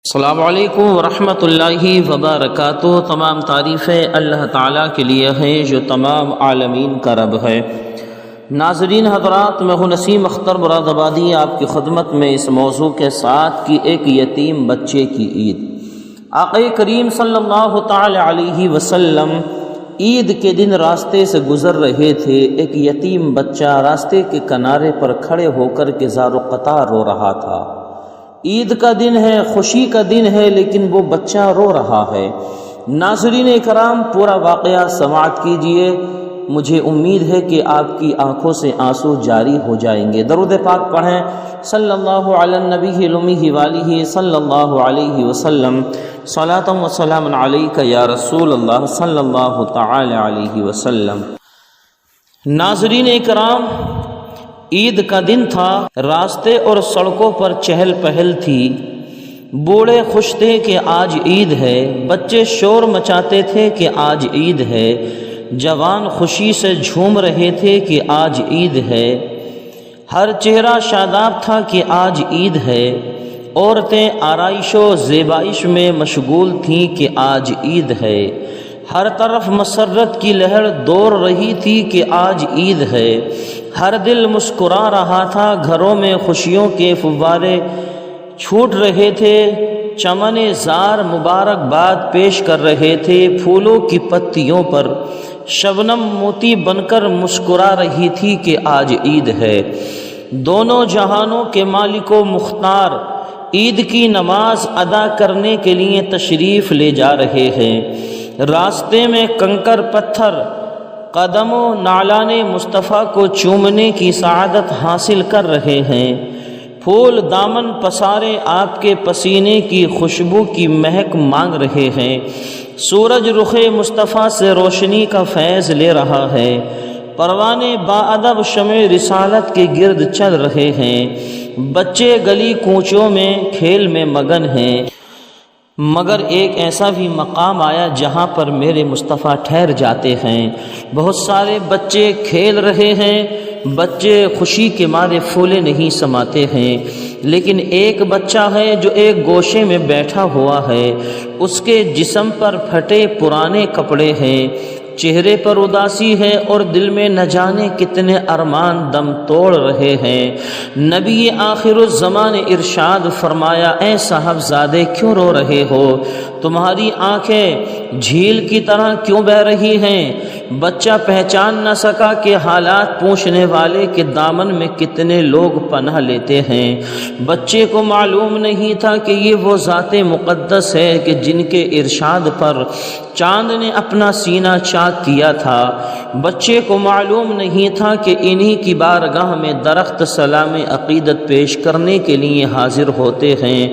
السلام علیکم ورحمۃ اللہ وبرکاتہ۔ تمام تعریفیں اللہ تعالیٰ کے لیے ہیں جو تمام عالمین کا رب ہے۔ ناظرین حضرات، میں ہوں نسیم اختر مراد آبادی آپ کی خدمت میں اس موضوع کے ساتھ کہ ایک یتیم بچے کی عید۔ آقا کریم صلی اللہ تعالی علیہ وسلم عید کے دن راستے سے گزر رہے تھے۔ ایک یتیم بچہ راستے کے کنارے پر کھڑے ہو کر کے زار و قطار رو رہا تھا۔ عید کا دن ہے، خوشی کا دن ہے، لیکن وہ بچہ رو رہا ہے۔ ناظرین کرام، پورا واقعہ سماعت کیجئے، مجھے امید ہے کہ آپ کی آنکھوں سے آنسو جاری ہو جائیں گے۔ درود پاک پڑھیں صلی اللہ علی النبی الامی والہ صلی اللہ علیہ وسلم۔ صلاۃ و سلام علیک یا رسول اللہ صلی اللہ تعالی علیہ وسلم۔ ناظرین کرام، عید کا دن تھا، راستے اور سڑکوں پر چہل پہل تھی۔ بوڑھے خوش تھے کہ آج عید ہے، بچے شور مچاتے تھے کہ آج عید ہے، جوان خوشی سے جھوم رہے تھے کہ آج عید ہے، ہر چہرہ شاداب تھا کہ آج عید ہے، عورتیں آرائش و زیبائش میں مشغول تھیں کہ آج عید ہے، ہر طرف مسرت کی لہر دوڑ رہی تھی کہ آج عید ہے، ہر دل مسکرا رہا تھا، گھروں میں خوشیوں کے فوارے چھوٹ رہے تھے، چمن زار مبارکباد پیش کر رہے تھے، پھولوں کی پتیوں پر شبنم موتی بن کر مسکرا رہی تھی کہ آج عید ہے۔ دونوں جہانوں کے مالک و مختار عید کی نماز ادا کرنے کے لیے تشریف لے جا رہے ہیں۔ راستے میں کنکر پتھر قدم و نعلان مصطفیٰ کو چومنے کی سعادت حاصل کر رہے ہیں، پھول دامن پسارے آپ کے پسینے کی خوشبو کی مہک مانگ رہے ہیں، سورج رخ مصطفیٰ سے روشنی کا فیض لے رہا ہے، پروانے باادب شمع رسالت کے گرد چل رہے ہیں، بچے گلی کوچوں میں کھیل میں مگن ہیں، مگر ایک ایسا بھی مقام آیا جہاں پر میرے مصطفیٰ ٹھہر جاتے ہیں۔ بہت سارے بچے کھیل رہے ہیں، بچے خوشی کے مارے پھولے نہیں سماتے ہیں، لیکن ایک بچہ ہے جو ایک گوشے میں بیٹھا ہوا ہے، اس کے جسم پر پھٹے پرانے کپڑے ہیں، چہرے پر اداسی ہے اور دل میں نہ جانے کتنے ارمان دم توڑ رہے ہیں۔ نبی آخر الزمان نے ارشاد فرمایا، اے صاحبزادے کیوں رو رہے ہو؟ تمہاری آنکھیں جھیل کی طرح کیوں بہہ رہی ہیں؟ بچہ پہچان نہ سکا کہ حالات پوچھنے والے کے دامن میں کتنے لوگ پناہ لیتے ہیں۔ بچے کو معلوم نہیں تھا کہ یہ وہ ذات مقدس ہے کہ جن کے ارشاد پر چاند نے اپنا سینہ چاک کیا تھا۔ بچے کو معلوم نہیں تھا کہ انہی کی بارگاہ میں درخت سلام عقیدت پیش کرنے کے لیے حاضر ہوتے ہیں۔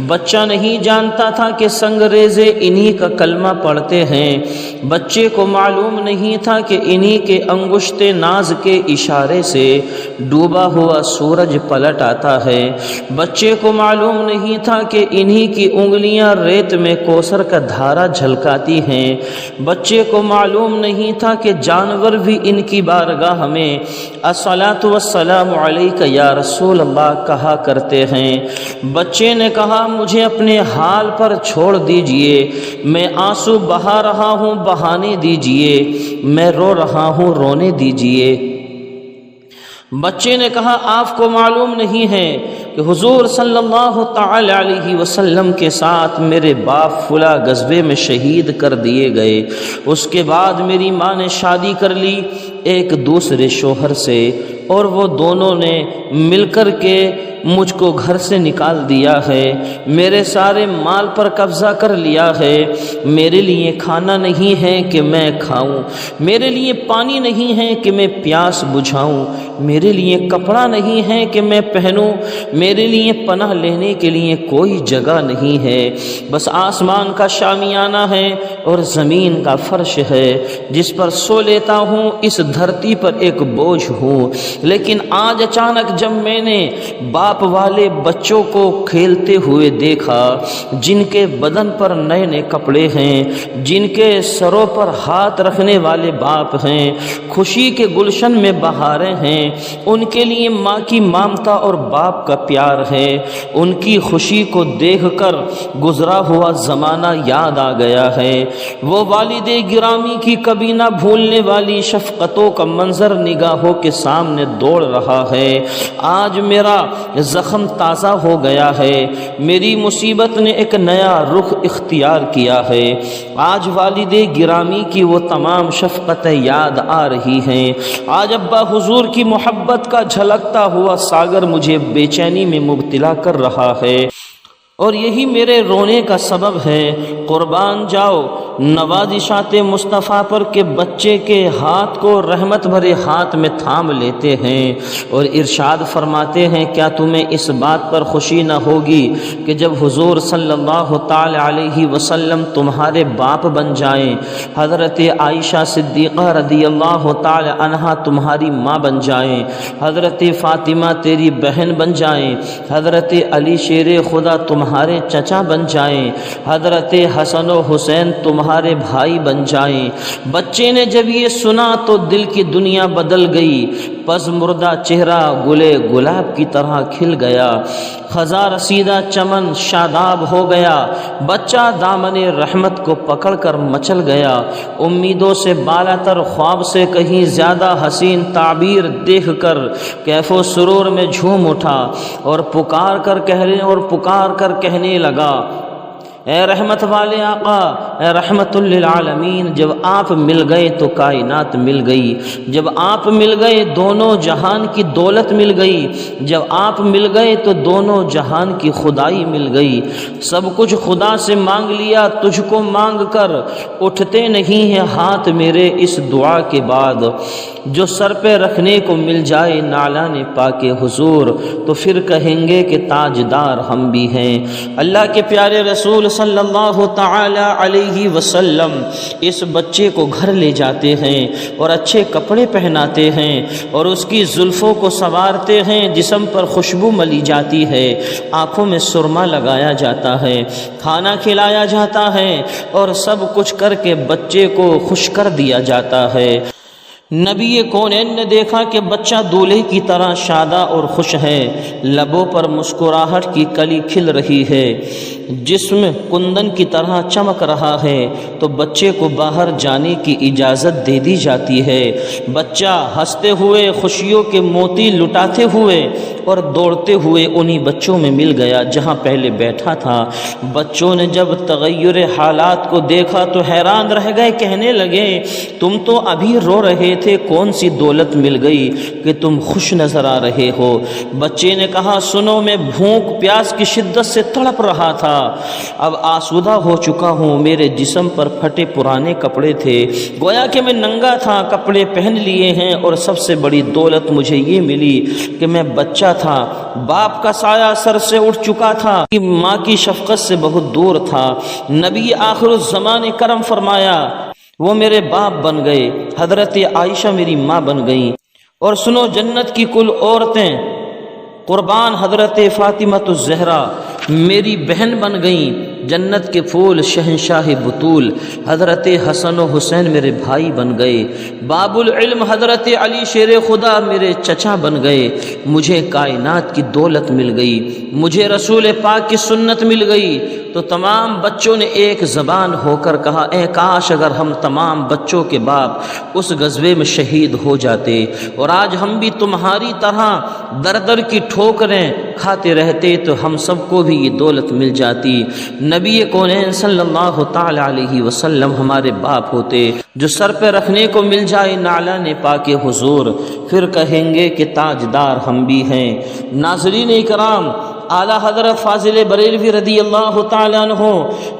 بچہ نہیں جانتا تھا کہ سنگریزے انہی کا کلمہ پڑھتے ہیں۔ بچے کو معلوم نہیں تھا کہ انہی کے انگشت ناز کے اشارے سے ڈوبا ہوا سورج پلٹ آتا ہے۔ بچے کو معلوم نہیں تھا کہ انہی کی انگلیاں ریت میں کوثر کا دھارا جھلکاتی ہیں۔ بچے کو معلوم نہیں تھا کہ جانور بھی ان کی بارگاہ میں الصلاۃ والسلام علیک یا رسول اللہ کہا کرتے ہیں۔ بچے نے کہا، مجھے اپنے حال پر چھوڑ دیجئے، میں آنسو بہا رہا ہوں، بہانے دیجئے، میں رو رہا ہوں، رونے دیجئے۔ بچے نے کہا، آپ کو معلوم نہیں ہے کہ حضور صلی اللہ تعالی علیہ وسلم کے ساتھ میرے باپ فلاں غزوے میں شہید کر دیے گئے، اس کے بعد میری ماں نے شادی کر لی ایک دوسرے شوہر سے، اور وہ دونوں نے مل کر کے مجھ کو گھر سے نکال دیا ہے، میرے سارے مال پر قبضہ کر لیا ہے، میرے لیے کھانا نہیں ہے کہ میں کھاؤں، میرے لیے پانی نہیں ہے کہ میں پیاس بجھاؤں، میرے لیے کپڑا نہیں ہے کہ میں پہنوں، میرے لیے پناہ لینے کے لیے کوئی جگہ نہیں ہے، بس آسمان کا شامیانہ ہے اور زمین کا فرش ہے جس پر سو لیتا ہوں، اس دھرتی پر ایک بوجھ ہوں، لیکن آج اچانک جب میں نے باپ والے بچوں کو کھیلتے ہوئے دیکھا، جن کے بدن پر نئے نئے کپڑے ہیں، جن کے سروں پر ہاتھ رکھنے والے باپ ہیں، خوشی کے گلشن میں بہاریں ہیں، ان کے لیے ماں کی ممتا اور باپ کا پیار ہے، ان کی خوشی کو دیکھ کر گزرا ہوا زمانہ یاد آ گیا ہے۔ وہ والد گرامی کی کبھی نہ بھولنے والی شفقتوں کا منظر نگاہوں کے سامنے دوڑ رہا ہے۔ آج میرا زخم تازہ ہو گیا ہے، میری مصیبت نے ایک نیا رخ اختیار کیا ہے۔ آج والد گرامی کی وہ تمام شفقتیں یاد آ رہی ہیں۔ آج ابا حضور کی محبت کا جھلکتا ہوا ساگر مجھے بے چینی میں مبتلا کر رہا ہے، اور یہی میرے رونے کا سبب ہے۔ قربان جاؤ نوازشات مصطفیٰ پر کہ بچے کے ہاتھ کو رحمت بھرے ہاتھ میں تھام لیتے ہیں اور ارشاد فرماتے ہیں، کیا تمہیں اس بات پر خوشی نہ ہوگی کہ جب حضور صلی اللہ تعالی علیہ وسلم تمہارے باپ بن جائیں، حضرت عائشہ صدیقہ رضی اللہ تعالی عنہا تمہاری ماں بن جائیں، حضرت فاطمہ تیری بہن بن جائیں، حضرت علی شیر خدا تمہارے چچا بن جائیں، حضرت حسن و حسین تمہارے بھائی بن جائیں۔ بچے نے جب یہ سنا تو دل کی دنیا بدل گئی، پس مردہ چہرہ گلے گلاب کی طرح کھل گیا، خزاں رسیدہ چمن شاداب ہو گیا، بچہ دامن رحمت کو پکڑ کر مچل گیا، امیدوں سے بالا تر خواب سے کہیں زیادہ حسین تعبیر دیکھ کر کیف و سرور میں جھوم اٹھا اور پکار کر کہنے لگا، اے رحمت والے آقا، اے رحمت للعالمین، جب آپ مل گئے تو کائنات مل گئی، جب آپ مل گئے دونوں جہان کی دولت مل گئی، جب آپ مل گئے تو دونوں جہان کی خدائی مل گئی، سب کچھ خدا سے مانگ لیا، تجھ کو مانگ کر اٹھتے نہیں ہیں ہاتھ میرے اس دعا کے بعد، جو سر پہ رکھنے کو مل جائے نالان پاک حضور تو پھر کہیں گے کہ تاجدار ہم بھی ہیں۔ اللہ کے پیارے رسول صلی اللہ تعالی علیہ وسلم اس بچے کو گھر لے جاتے ہیں اور اچھے کپڑے پہناتے ہیں اور اس کی زلفوں کو سنوارتے ہیں، جسم پر خوشبو ملی جاتی ہے، آنکھوں میں سرما لگایا جاتا ہے، کھانا کھلایا جاتا ہے اور سب کچھ کر کے بچے کو خوش کر دیا جاتا ہے۔ نبی کونین نے دیکھا کہ بچہ دولہے کی طرح شادہ اور خوش ہے، لبوں پر مسکراہٹ کی کلی کھل رہی ہے، جسم کندن کی طرح چمک رہا ہے، تو بچے کو باہر جانے کی اجازت دے دی جاتی ہے۔ بچہ ہنستے ہوئے خوشیوں کے موتی لٹاتے ہوئے اور دوڑتے ہوئے انہی بچوں میں مل گیا جہاں پہلے بیٹھا تھا۔ بچوں نے جب تغیر حالات کو دیکھا تو حیران رہ گئے، کہنے لگے، تم تو ابھی رو رہے تھے، کون سی دولت مل گئی کہ تم خوش نظر آ رہے ہو؟ بچے نے کہا، سنو، میں بھوک پیاس کی شدت سے تڑپ رہا تھا، اب آسودہ ہو چکا ہوں، میرے جسم پر پھٹے پرانے کپڑے تھے، گویا کہ میں ننگا تھا، کپڑے پہن لیے ہیں، اور سب سے بڑی دولت مجھے یہ ملی کہ میں بچہ تھا، باپ کا سایہ سر سے اٹھ چکا تھا، ماں کی شفقت سے بہت دور تھا۔ نبی آخر الزمان نے کرم فرمایا، وہ میرے باپ بن گئے، حضرت عائشہ میری ماں بن گئیں، اور سنو، جنت کی کل عورتیں قربان حضرت فاطمہ الزہرا میری بہن بن گئیں، جنت کے پھول شہنشاہ بطول حضرت حسن و حسین میرے بھائی بن گئے، باب العلم حضرت علی شیر خدا میرے چچا بن گئے، مجھے کائنات کی دولت مل گئی، مجھے رسول پاک کی سنت مل گئی۔ تو تمام بچوں نے ایک زبان ہو کر کہا، اے کاش اگر ہم تمام بچوں کے باپ اس غزوے میں شہید ہو جاتے اور آج ہم بھی تمہاری طرح در در کی ٹھوکریں کھاتے رہتے تو ہم سب کو بھی یہ دولت مل جاتی۔ نبی کونین صلی اللہ تعالی علیہ وسلم ہمارے باپ ہوتے، جو سر پہ رکھنے کو مل جائے نالان پاک حضور، پھر کہیں گے کہ تاجدار ہم بھی ہیں۔ ناظرین اکرام، اعلیٰ حضرت فاضل بریلوی رضی اللہ تعالیٰ عنہ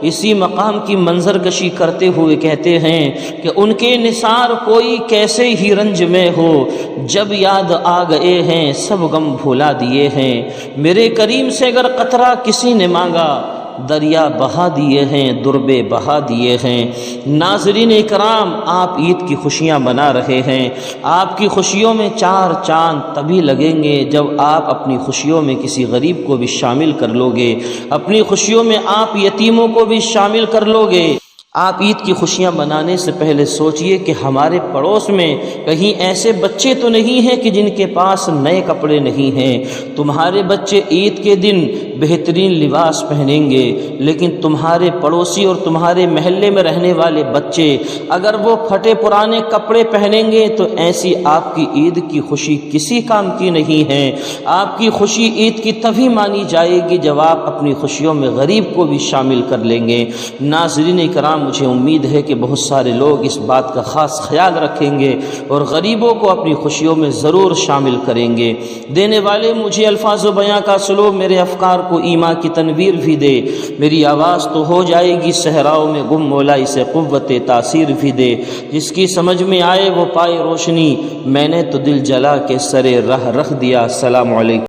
اسی مقام کی منظر کشی کرتے ہوئے کہتے ہیں کہ ان کے نثار کوئی کیسے ہی رنج میں ہو، جب یاد آ گئے ہیں سب غم بھولا دیے ہیں، میرے کریم سے اگر قطرہ کسی نے مانگا دریا بہا دیے ہیں، دربے بہا دیے ہیں۔ ناظرین اکرام، آپ عید کی خوشیاں منا رہے ہیں، آپ کی خوشیوں میں چار چاند تبھی لگیں گے جب آپ اپنی خوشیوں میں کسی غریب کو بھی شامل کر لو گے، اپنی خوشیوں میں آپ یتیموں کو بھی شامل کر لو گے۔ آپ عید کی خوشیاں منانے سے پہلے سوچئے کہ ہمارے پڑوس میں کہیں ایسے بچے تو نہیں ہیں کہ جن کے پاس نئے کپڑے نہیں ہیں۔ تمہارے بچے عید کے دن بہترین لباس پہنیں گے، لیکن تمہارے پڑوسی اور تمہارے محلے میں رہنے والے بچے اگر وہ پھٹے پرانے کپڑے پہنیں گے تو ایسی آپ کی عید کی خوشی کسی کام کی نہیں ہے۔ آپ کی خوشی عید کی تبھی مانی جائے گی جب آپ اپنی خوشیوں میں غریب کو بھی شامل کر لیں گے۔ ناظرین کرام، مجھے امید ہے کہ بہت سارے لوگ اس بات کا خاص خیال رکھیں گے اور غریبوں کو اپنی خوشیوں میں ضرور شامل کریں گے۔ دینے والے مجھے الفاظ و بیاں کا سلوک میرے افکار کو ایمان کی تنویر بھی دے، میری آواز تو ہو جائے گی صحراؤں میں گم، مولا اسے قوت تاثیر بھی دے، جس کی سمجھ میں آئے وہ پائے روشنی، میں نے تو دل جلا کے سرے راہ رکھ دیا۔ السلام علیکم۔